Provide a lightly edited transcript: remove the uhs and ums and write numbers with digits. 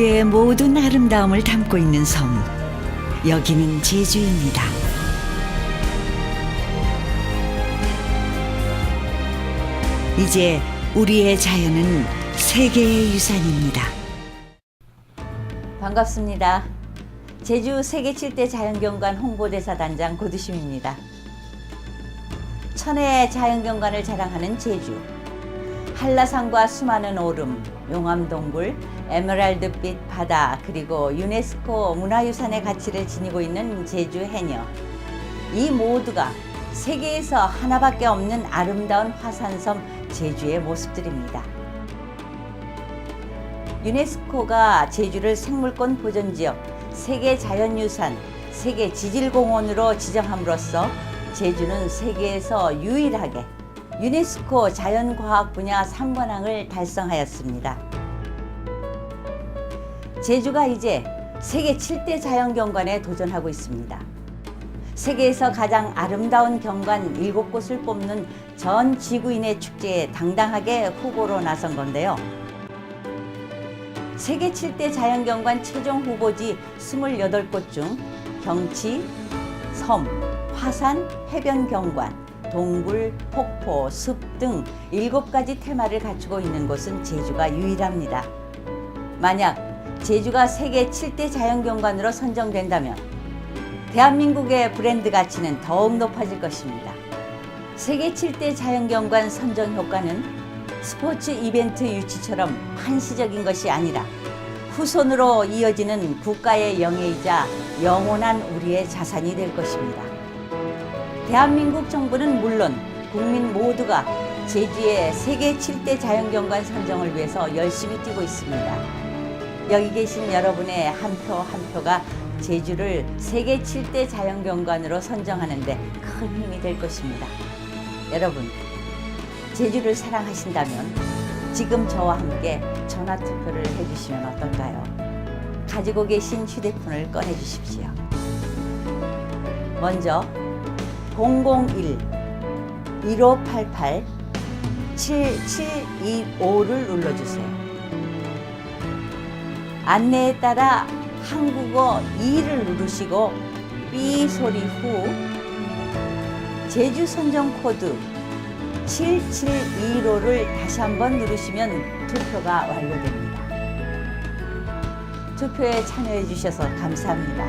제주의 모든 아름다움을 담고 있는 섬, 여기는 제주입니다. 이제 우리의 자연은 세계의 유산입니다. 반갑습니다. 제주 세계 7대 자연경관 홍보대사 단장 고두심입니다. 천혜의 자연경관을 자랑하는 제주. 한라산과 수많은 오름, 용암동굴, 에메랄드빛 바다, 그리고 유네스코 문화유산의 가치를 지니고 있는 제주 해녀. 이 모두가 세계에서 하나밖에 없는 아름다운 화산섬 제주의 모습들입니다. 유네스코가 제주를 생물권 보전지역, 세계자연유산, 세계지질공원으로 지정함으로써 제주는 세계에서 유일하게 유네스코 자연과학 분야 3관왕을 달성하였습니다. 제주가 이제 세계 7대 자연경관에 도전하고 있습니다. 세계에서 가장 아름다운 경관 7곳을 뽑는 전 지구인의 축제에 당당하게 후보로 나선 건데요. 세계 7대 자연경관 최종 후보지 28곳 중 경치, 섬, 화산, 해변 경관, 동굴, 폭포, 숲 등 7가지 테마를 갖추고 있는 곳은 제주가 유일합니다. 만약 제주가 세계 7대 자연경관으로 선정된다면 대한민국의 브랜드 가치는 더욱 높아질 것입니다. 세계 7대 자연경관 선정 효과는 스포츠 이벤트 유치처럼 한시적인 것이 아니라 후손으로 이어지는 국가의 영예이자 영원한 우리의 자산이 될 것입니다. 대한민국 정부는 물론 국민 모두가 제주의 세계 7대 자연경관 선정을 위해서 열심히 뛰고 있습니다. 여기 계신 여러분의 한 표 한 표가 제주를 세계 7대 자연경관으로 선정하는 데 큰 힘이 될 것입니다. 여러분, 제주를 사랑하신다면 지금 저와 함께 전화투표를 해주시면 어떨까요? 가지고 계신 휴대폰을 꺼내주십시오. 먼저 001-1588-7725를 눌러주세요. 안내에 따라 한국어 2를 누르시고 B 소리 후 제주 선정 코드 7715를 다시 한번 누르시면 투표가 완료됩니다. 투표에 참여해 주셔서 감사합니다.